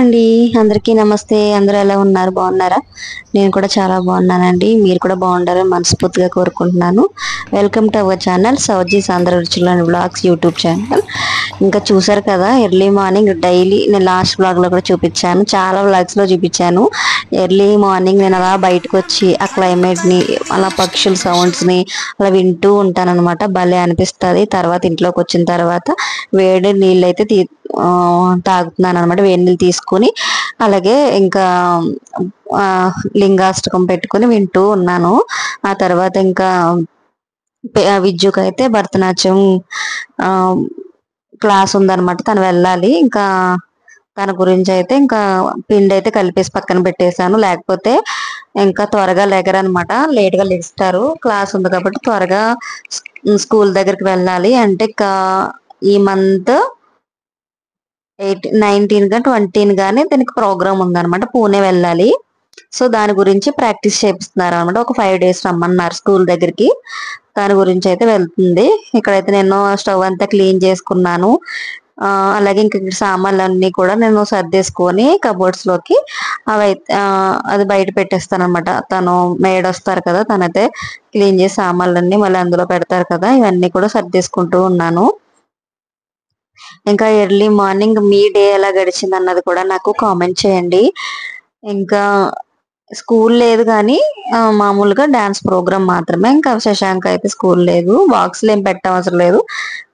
అండి. అందరికీ నమస్తే. అందరూ ఎలా ఉన్నారు? బాగున్నారా? నేను కూడా చాలా బాగున్నానండి. మీరు కూడా బాగుండాలని మనస్ఫూర్తిగా కోరుకుంటున్నాను. Welcome to our channel Sowji's Andhra రుచులు అండ్ బ్లాగ్స్ యూట్యూబ్ ఛానల్. ఇంకా చూసారు కదా, ఎర్లీ మార్నింగ్ డైలీ నేను లాస్ట్ బ్లాగ్ లో కూడా చూపించాను, చాలా బ్లాగ్స్ లో చూపించాను. ఎర్లీ మార్నింగ్ నేను అలా బయటకు వచ్చి ఆ క్లైమేట్ ని, అలా పక్షుల సౌండ్స్ ని అలా వింటూ ఉంటాను అనమాట. భలే అనిపిస్తుంది. తర్వాత ఇంట్లోకి వచ్చిన తర్వాత వేడి నీళ్ళు అయితే తాగుతున్నాను అనమాట. వేడి నీళ్ళు తీసుకుని అలాగే ఇంకా లింగాష్టకం పెట్టుకుని వింటూ ఉన్నాను. ఆ తర్వాత ఇంకా విద్యుకి అయితే భరతనాట్యం క్లాస్ ఉందన్నమాట, తను వెళ్ళాలి. ఇంకా తన గురించి అయితే ఇంకా పిండి అయితే కలిపేసి పక్కన పెట్టేశాను, లేకపోతే ఇంకా త్వరగా లేగరనమాట. లేట్ గా లేస్తారు, క్లాస్ ఉంది కాబట్టి త్వరగా స్కూల్ దగ్గరికి వెళ్ళాలి. అంటే ఇంకా ఈ మంత్ 19 గా 20 గానీ దీనికి ప్రోగ్రామ్ ఉందన్నమాట, పూణే వెళ్ళాలి. సో దాని గురించి ప్రాక్టీస్ చేపిస్తున్నారు అనమాట. ఒక 5 days రమ్మన్నారు స్కూల్ దగ్గరికి. దాని గురించి అయితే వెళ్తుంది. ఇక్కడైతే నేను స్టవ్ అంతా క్లీన్ చేసుకున్నాను. అలాగే ఇంక సామాన్లు అన్ని కూడా నేను సర్దేసుకొని కబోర్డ్స్ లోకి అది బయట పెట్టేస్తాను అనమాట. తను మేడ్ వస్తారు కదా, తనైతే క్లీన్ చేసి సామాన్లన్నీ మళ్ళీ అందులో పెడతారు కదా, ఇవన్నీ కూడా సర్దేసుకుంటూ ఉన్నాను. ఇంకా ఎర్లీ మార్నింగ్ మీ డే ఎలా గడిచింది అన్నది కూడా నాకు కామెంట్ చేయండి. ఇంకా స్కూల్ లేదు కానీ మామూలుగా డాన్స్ ప్రోగ్రామ్ మాత్రమే. ఇంకా శశాంక్ అయితే స్కూల్ లేదు, బాక్స్లు ఏం పెట్టవసరం లేదు,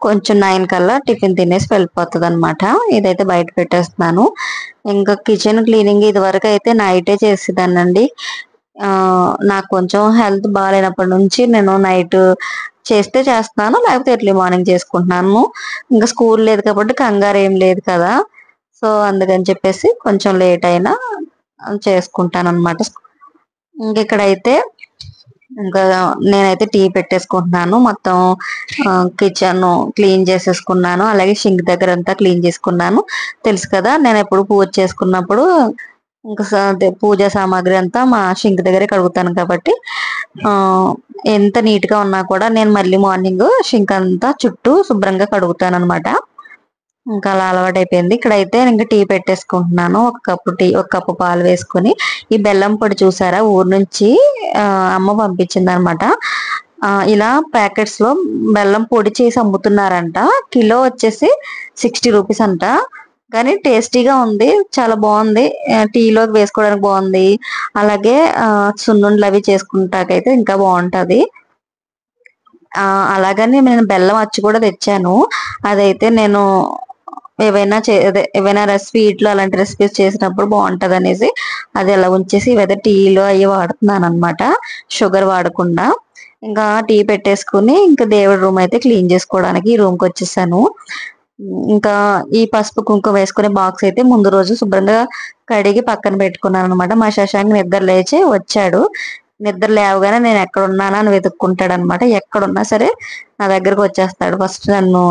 కొంచెం 9 కల్లా టిఫిన్ తినేసి వెళ్ళిపోతుంది అనమాట. ఇదైతే బయట పెట్టేస్తున్నాను. ఇంకా కిచెన్ క్లీనింగ్ ఇది వరకు అయితే నైటే చేసేదానండి. నాకు కొంచెం హెల్త్ బాగాలేనప్పటి నుంచి నేను నైట్ చేస్తే చేస్తున్నాను, లేకపోతే ఎర్లీ మార్నింగ్ చేసుకుంటున్నాను. ఇంకా స్కూల్ లేదు కాబట్టి కంగారు ఏం లేదు కదా, సో అందుకని చెప్పేసి కొంచెం లేట్ అయినా చేసుకుంటాను అనమాట. ఇంకెక్కడైతే ఇంకా నేనైతే టీ పెట్టేసుకుంటున్నాను. మొత్తం కిచెన్ క్లీన్ చేసేసుకున్నాను, అలాగే షింక్ దగ్గర అంతా క్లీన్ చేసుకున్నాను. తెలుసు కదా, నేను ఎప్పుడు పూజ చేసుకున్నప్పుడు ఇంకా పూజా సామాగ్రి అంతా మా షింక్ దగ్గరే కడుగుతాను కాబట్టి ఎంత నీట్ గా ఉన్నా కూడా నేను మళ్ళీ మార్నింగ్ షింక్ అంతా చుట్టూ శుభ్రంగా కడుగుతాను అనమాట. ఇంకా అలా అలవాటు అయిపోయింది. ఇక్కడైతే ఇంకా టీ పెట్టేసుకుంటున్నాను. ఒక కప్పు పాలు వేసుకొని, ఈ బెల్లం పొడి చూసారా, ఊరు నుంచి అమ్మ పంపించింది అనమాట. ఇలా ప్యాకెట్స్ లో బెల్లం పొడి చేసి అమ్ముతున్నారంట. కిలో వచ్చేసి 60 రూపీస్ అంట. కానీ టేస్టీగా ఉంది, చాలా బాగుంది. టీలోకి వేసుకోవడానికి బాగుంది. అలాగే సున్నుండలు అవి చేసుకుంటాకైతే ఇంకా బాగుంటది. అలాగని నేను బెల్లం అచ్చు కూడా తెచ్చాను. అదైతే నేను ఏవైనా స్వీట్లు అలాంటి రెసిపీస్ చేసినప్పుడు బాగుంటది అనేసి అది అలా ఉంచేసి ఇవైతే టీలో అవి వాడుతున్నాను అనమాట, షుగర్ వాడకుండా. ఇంకా టీ పెట్టేసుకుని ఇంకా దేవుడి రూమ్ అయితే క్లీన్ చేసుకోవడానికి ఈ రూమ్ కి వచ్చేసాను. ఇంకా ఈ పసుపు కుంకుమ వేసుకునే బాక్స్ అయితే ముందు రోజు శుభ్రంగా కడిగి పక్కన పెట్టుకున్నాను అనమాట. మా శశాంక్ నిద్ర లేచి వచ్చాడు. నిద్ర లేవగానే నేను ఎక్కడ ఉన్నానా అని వెతుక్కుంటాడు అనమాట. ఎక్కడున్నా సరే నా దగ్గరకు వచ్చేస్తాడు. ఫస్ట్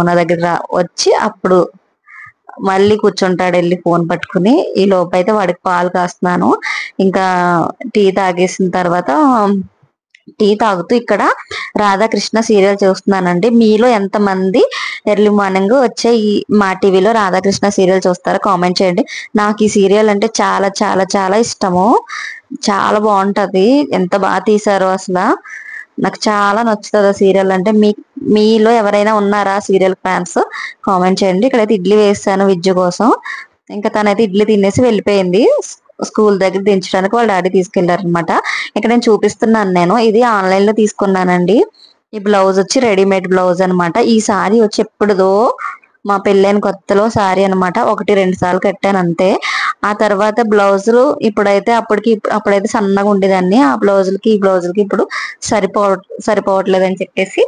నా దగ్గర వచ్చి అప్పుడు మళ్ళీ కూర్చుంటాడు వెళ్ళి ఫోన్ పట్టుకుని. ఈ లోపు అయితే వాడికి పాలు కాస్తున్నాను. ఇంకా టీ తాగేసిన తర్వాత టీ తాగుతూ ఇక్కడ రాధాకృష్ణ సీరియల్ చూస్తున్నానండి. మీలో ఎంతమంది ఎర్లీ మార్నింగ్ వచ్చే ఈ మా టీవీలో రాధాకృష్ణ సీరియల్ చూస్తారో కామెంట్ చేయండి. నాకు ఈ సీరియల్ అంటే చాలా చాలా చాలా ఇష్టము. చాలా బాగుంటది, ఎంత బాగా తీసారో అసలు. నాకు చాలా నచ్చుతుంది ఆ సీరియల్ అంటే. మీలో ఎవరైనా ఉన్నారా సీరియల్ ఫ్యాన్స్? కామెంట్ చేయండి. ఇక్కడైతే ఇడ్లీ వేసాను విద్య కోసం. ఇంకా తనైతే ఇడ్లీ తినేసి వెళ్ళిపోయింది. స్కూల్ దగ్గర దించడానికి వాళ్ళ డాడీ తీసుకెళ్లారు అనమాట. ఇక్కడ నేను చూపిస్తున్నాను, నేను ఇది ఆన్లైన్ లో తీసుకున్నానండి. ఈ బ్లౌజ్ వచ్చి రెడీమేడ్ బ్లౌజ్ అనమాట. ఈ సారీ వచ్చి ఎప్పుడుదో మా పెళ్ళైన కొత్తలో సారీ అనమాట. 1-2 సార్లు కట్టాను అంతే. ఆ తర్వాత బ్లౌజులు అప్పుడైతే సన్నగా ఉండేదాన్ని. ఆ బ్లౌజులకి ఈ బ్లౌజులకి ఇప్పుడు సరిపోవట్లేదు అని చెప్పేసి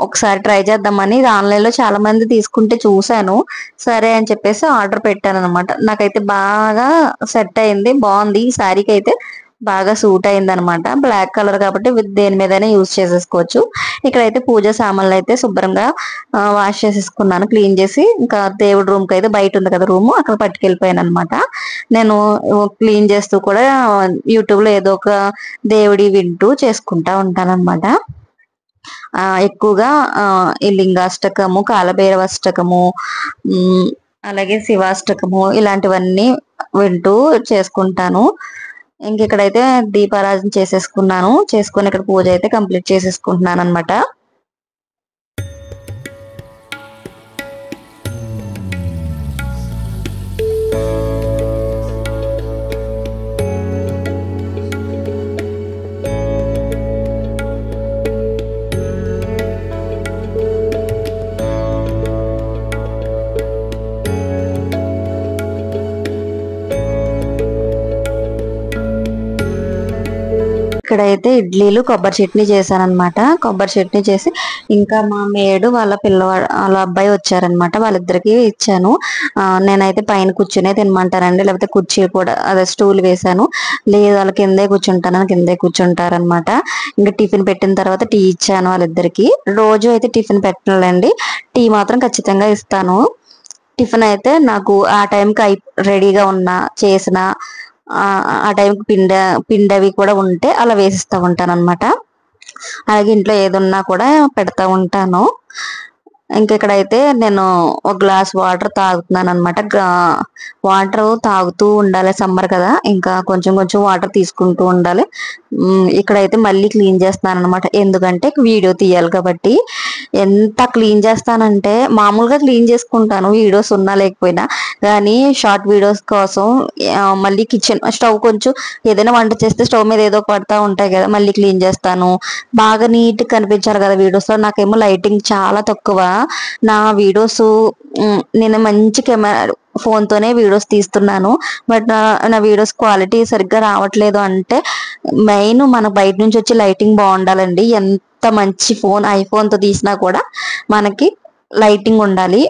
ఒకసారి ట్రై చేద్దామని ఇది ఆన్లైన్ లో చాలా మంది తీసుకుంటే చూసాను. సరే అని చెప్పేసి ఆర్డర్ పెట్టాను అనమాట. నాకైతే బాగా సెట్ అయింది, బాగుంది. ఈ శారీకి అయితే బాగా సూట్ అయింది అనమాట. బ్లాక్ కలర్ కాబట్టి దేని మీదైనా యూజ్ చేసేసుకోవచ్చు. ఇక్కడైతే పూజ సామాన్లు అయితే శుభ్రంగా వాష్ చేసేసుకున్నాను, క్లీన్ చేసి. ఇంకా దేవుడి రూమ్ కి అయితే బయట ఉంది కదా రూమ్, అక్కడ పట్టుకెళ్ళిపోయాను అనమాట. నేను క్లీన్ చేస్తూ కూడా యూట్యూబ్ లో ఏదో ఒక దేవుడి వింటూ చేసుకుంటా ఉంటాను అనమాట. ఎక్కువగా ఈ లింగాష్టకము, కాలభైరవ అష్టకము, అలాగే శివాష్టకము ఇలాంటివన్నీ వింటూ చేసుకుంటాను. ఇక్కడైతే దీపారాధన చేసేసుకున్నాను. చేసుకొని ఇక్కడ పూజ అయితే కంప్లీట్ చేసేసుకుంటున్నాను అనమాట. ఇక్కడైతే ఇడ్లీలు కొబ్బరి చట్నీ చేశాను అనమాట. కొబ్బరి చట్నీ చేసి ఇంకా మా మేడు వాళ్ళ వాళ్ళ అబ్బాయి వచ్చారనమాట. వాళ్ళిద్దరికి ఇచ్చాను. నేనైతే పైన కూర్చునే తినమంటారండి, లేకపోతే కుర్చీ కూడా అదే స్టూల్ వేసాను. లేదు వాళ్ళ కిందే కూర్చుంటానని కిందే కూర్చుంటారనమాట. ఇంకా టిఫిన్ పెట్టిన తర్వాత టీ ఇచ్చాను వాళ్ళిద్దరికి. రోజు అయితే టిఫిన్ పెట్టనులేండి, టీ మాత్రం ఖచ్చితంగా ఇస్తాను. టిఫిన్ అయితే నాకు ఆ టైంకి రెడీగా ఉన్నా చేసిన ఆ టైంకి పిండవి కూడా ఉంటే అలా వేసిస్తూ ఉంటాను అనమాట. అలాగే ఇంట్లో ఏదున్నా కూడా పెడతా ఉంటాను. ఇక్కడైతే నేను ఒక గ్లాస్ వాటర్ తాగుతున్నాను అనమాట. వాటర్ తాగుతూ ఉండాలి, సమ్మర్ కదా, ఇంకా కొంచెం కొంచెం వాటర్ తీసుకుంటూ ఉండాలి. ఇక్కడైతే మళ్ళీ క్లీన్ చేస్తున్నాను అనమాట, ఎందుకంటే వీడియో తీయాలి కాబట్టి. ఎంత క్లీన్ చేస్తానంటే మామూలుగా క్లీన్ చేసుకుంటాను వీడియోస్ ఉన్నా లేకపోయినా, కానీ షార్ట్ వీడియోస్ కోసం మళ్ళీ కిచెన్ స్టవ్ కొంచెం ఏదైనా వంట చేస్తే స్టవ్ మీద ఏదో పడతా ఉంటాయి కదా, మళ్ళీ క్లీన్ చేస్తాను. బాగా నీట్ గా కనిపించాలి కదా వీడియోస్ లో. నాకేమో లైటింగ్ చాలా తక్కువ. నా వీడియోస్ నేను మంచి కెమెరా ఫోన్ తోనే వీడియోస్ తీస్తున్నాను, బట్ నా వీడియోస్ క్వాలిటీ సరిగ్గా రావట్లేదు. అంటే మెయిన్ మనకు బయట నుంచి వచ్చి లైటింగ్ బాగుండాలండి. ఎంత మంచి ఫోన్ ఐఫోన్ తో తీసినా కూడా మనకి లైటింగ్ ఉండాలి.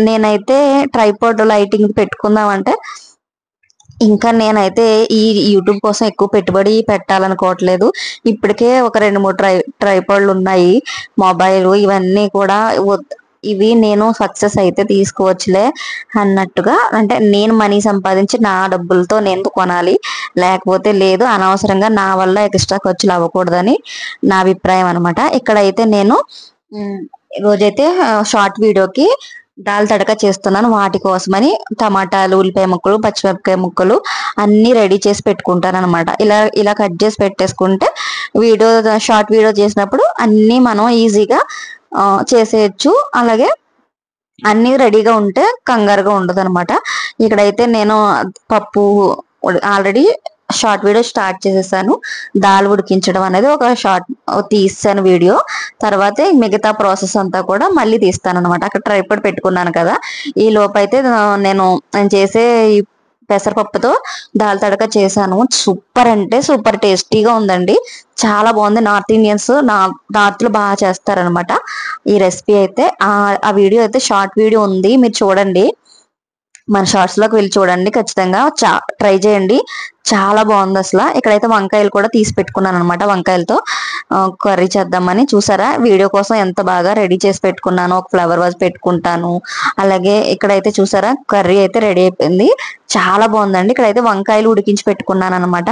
నేనైతే ట్రైపాడ్ లైటింగ్ పెట్టుకుందామంటే ఇంకా నేనైతే ఈ యూట్యూబ్ కోసం ఎక్కువ పెట్టుబడి పెట్టాలనుకోవట్లేదు. ఇప్పటికే ఒక 2-3 ట్రైపాడ్లు ఉన్నాయి. మొబైల్ ఇవన్నీ కూడా ఇవి నేను సక్సెస్ అయితే తీసుకోవచ్చులే అన్నట్టుగా, అంటే నేను మనీ సంపాదించి నా డబ్బులతో నేను కొనాలి, లేకపోతే లేదు. అనవసరంగా నా వల్ల ఎక్స్ట్రా ఖర్చులు అవ్వకూడదని నా అభిప్రాయం అనమాట. ఇక్కడైతే నేను రోజైతే షార్ట్ వీడియోకి దాల్ తడక చేస్తున్నాను. వాటి కోసమని టమాటాలు, ఉల్లిపాయ ముక్కలు, పచ్చిమిరపకాయ ముక్కలు అన్ని రెడీ చేసి పెట్టుకుంటాను అనమాట. ఇలా ఇలా కట్ చేసి పెట్టేసుకుంటే షార్ట్ వీడియో చేసినప్పుడు అన్ని మనం ఈజీగా చేసేయచ్చు. అలాగే అన్ని రెడీగా ఉంటే కంగారుగా ఉండదు అనమాట. ఇక్కడైతే నేను పప్పు ఆల్రెడీ షార్ట్ వీడియో స్టార్ట్ చేసేసాను. దాల్ ఉడికించడం అనేది ఒక షార్ట్ తీసాను వీడియో. తర్వాత మిగతా ప్రాసెస్ అంతా కూడా మళ్ళీ తీస్తాను అనమాట. అక్కడ ట్రైపాడ్ పెట్టుకున్నాను కదా, ఈ లోపైతే నేను చేసే పెసరపప్పుతో దాల్ తడక చేశాను. సూపర్ అంటే సూపర్ టేస్టీగా ఉందండి, చాలా బాగుంది. నార్త్ ఇండియన్స్ నార్త్ లో బాగా చేస్తారనమాట ఈ రెసిపీ అయితే. ఆ వీడియో అయితే షార్ట్ వీడియో ఉంది, మీరు చూడండి. మన షార్ట్స్ లోకి వెళ్ళి చూడండి, ఖచ్చితంగా ట్రై చేయండి, చాలా బాగుంది అసలు. ఇక్కడైతే వంకాయలు కూడా తీసి పెట్టుకున్నాను అనమాట. వంకాయలతో కర్రీ చేద్దామని. చూసారా వీడియో కోసం ఎంత బాగా రెడీ చేసి పెట్టుకున్నాను. ఒక ఫ్లవర్ వాజ్ పెట్టుకుంటాను. అలాగే ఇక్కడైతే చూసారా కర్రీ అయితే రెడీ అయిపోయింది, చాలా బాగుందండి. ఇక్కడైతే వంకాయలు ఉడికించి పెట్టుకున్నాను అనమాట.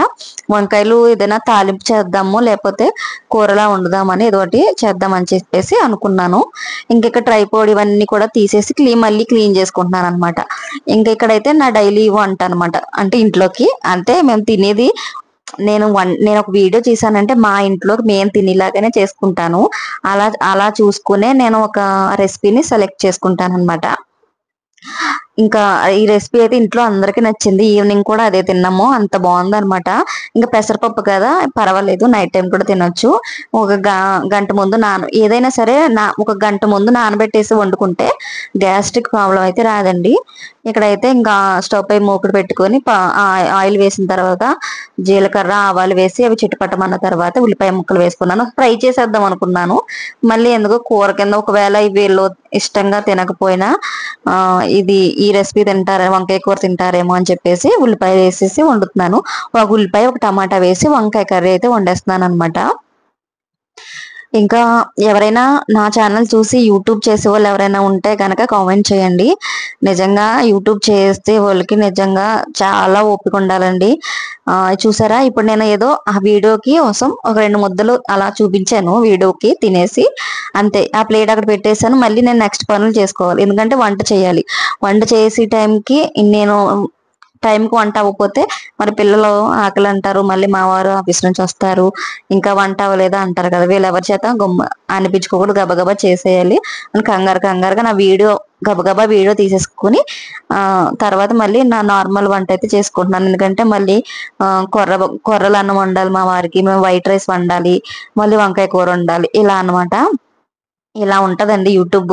వంకాయలు ఏదైనా తాలింపు చేద్దాము, లేకపోతే కూరలా వండుదామని ఏదో ఒకటి చేద్దామని చెప్పేసి అనుకున్నాను. ఇక్కడ ట్రైపాడ్ ఇవన్నీ కూడా తీసేసి మళ్ళీ క్లీన్ చేసుకుంటున్నాను అనమాట. ఇక్కడైతే నా డైలీ వంట అనమాట. అంటే ఇంట్లోకి, అంటే మేము తినేది, నేను ఒక వీడియో చేశానంటే మా ఇంట్లోకి మేము తినేలాగానే చేసుకుంటాను. అలా చూసుకునే నేను ఒక రెసిపీని సెలెక్ట్ చేసుకుంటాను అనమాట. ఇంకా ఈ రెసిపీ అయితే ఇంట్లో అందరికి నచ్చింది. ఈవినింగ్ కూడా అదే తిన్నాము, అంత బాగుంది అనమాట. ఇంకా పెసరపప్పు కదా పర్వాలేదు, నైట్ టైం కూడా తినొచ్చు. ఒక గంట ముందు ఏదైనా సరే ఒక గంట ముందు నానబెట్టేసి వండుకుంటే గ్యాస్ట్రిక్ ప్రాబ్లం అయితే రాదండి. ఇక్కడైతే ఇంకా స్టవ్ పై మూకుడు పెట్టుకొని ఆయిల్ వేసిన తర్వాత జీలకర్ర ఆవాలు వేసి అవి చిటపటమన్న తర్వాత ఉల్లిపాయ ముక్కలు వేసుకున్నాను. ఫ్రై చేసేద్దాం అనుకున్నాను, మళ్ళీ ఎందుకో కూర కింద, ఒకవేళ వీళ్ళు ఇష్టంగా తినకపోయినా ఈ రెసిపీ వంకాయ కూర తింటారేమో అని చెప్పేసి ఉల్లిపాయ వేసేసి వండుతున్నాను. ఒక ఉల్లిపాయ ఒక టమాటా వేసి వంకాయ కర్రీ అయితే వండేస్తున్నాను అనమాట. ఇంకా ఎవరైనా నా ఛానల్ చూసి యూట్యూబ్ చేసే వాళ్ళు ఎవరైనా ఉంటే కనుక కామెంట్ చేయండి. నిజంగా యూట్యూబ్ చేస్తే వాళ్ళకి నిజంగా చాలా ఓపిక ఉండాలండి. చూసారా ఇప్పుడు నేను ఏదో ఆ వీడియోకి కోసం ఒక 2 ముద్దలు అలా చూపించాను వీడియోకి తినేసి. అంతే. ఆ ప్లేట్ అక్కడ పెట్టేసాను. మళ్ళీ నేను నెక్స్ట్ పనులు చేసుకోవాలి. ఎందుకంటే వంట చేయాలి. వంట చేసే టైంకి నేను టైంకి వంట అవ్వకపోతే మరి పిల్లలు ఆకలి అంటారు. మళ్ళీ మా వారు ఆఫీస్ నుంచి వస్తారు. ఇంకా వంట అవ్వలేదా అంటారు కదా! వీళ్ళెవరి చేత అనిపించుకోకూడదు. గబగబా చేసేయాలి అని కంగారుగా నా వీడియో గబగబా వీడియో తీసేసుకుని తర్వాత మళ్ళీ నా నార్మల్ వంట అయితే చేసుకుంటున్నాను. ఎందుకంటే మళ్ళీ కొర్రలు అన్నం వండాలి మా వారికి. మేము వైట్ రైస్ వండాలి. మళ్ళీ వంకాయ కూర వండాలి. ఇలా అన్నమాట. ఇలా ఉంటదండి యూట్యూబ్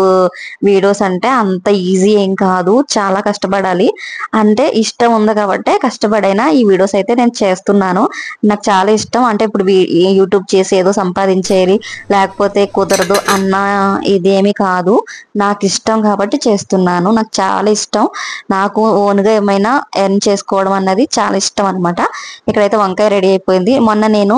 వీడియోస్ అంటే. అంత ఈజీ ఏం కాదు. చాలా కష్టపడాలి. అంటే ఇష్టం ఉంది కాబట్టే కష్టపడైనా ఈ వీడియోస్ అయితే నేను చేస్తున్నాను. నాకు చాలా ఇష్టం. అంటే ఇప్పుడు యూట్యూబ్ చేసి ఏదో సంపాదించేయాలి లేకపోతే కుదరదు అన్న ఇదేమి కాదు. నాకు ఇష్టం కాబట్టి చేస్తున్నాను. నాకు చాలా ఇష్టం. నాకు ఓన్గా ఏమైనా ఎర్న్ చేసుకోవడం అన్నది చాలా ఇష్టం అనమాట. ఇక్కడైతే వంకాయ రెడీ అయిపోయింది. మొన్న నేను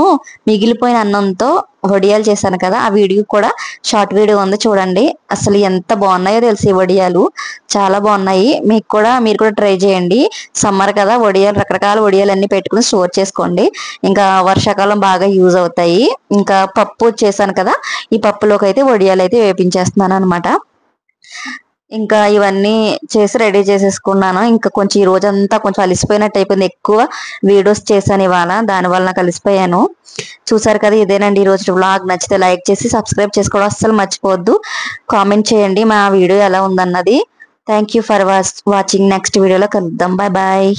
మిగిలిపోయిన అన్నంతో వడియాలు చేశాను కదా! ఆ వీడియో కూడా షార్ట్ వీడియో ఉంది చూడండి. అసలు ఎంత బాగున్నాయో తెలిసి ఈ వడియాలు చాలా బాగున్నాయి. మీరు కూడా ట్రై చేయండి. సమ్మర్ కదా, వడియాలు రకరకాల వడియాలు అన్ని పెట్టుకుని స్టోర్ చేసుకోండి. ఇంకా వర్షాకాలం బాగా యూజ్ అవుతాయి. ఇంకా పప్పు చేశాను కదా, ఈ పప్పులోకి అయితే వడియాలు అయితే వేపించేస్తున్నాను అనమాట. ఇంకా ఇవన్నీ చేసి రెడీ చేసేసుకున్నాను. ఇంకా కొంచెం ఈ రోజంతా కొంచెం అలిసిపోయినట్టు అయిపోయింది. ఎక్కువ వీడియోస్ చేశాను ఇవాళ. దానివల్ల నాకు అలిసిపోయాను. చూసారు కదా, ఇదేనండి ఈ రోజు వ్లాగ్. నచ్చితే లైక్ చేసి సబ్స్క్రైబ్ చేసుకోవడం అస్సలు మర్చిపోవద్దు. కామెంట్ చేయండి మా వీడియో ఎలా ఉందన్నది. Thank you for watching. Next వీడియోలో కలుద్దాం. Bye bye.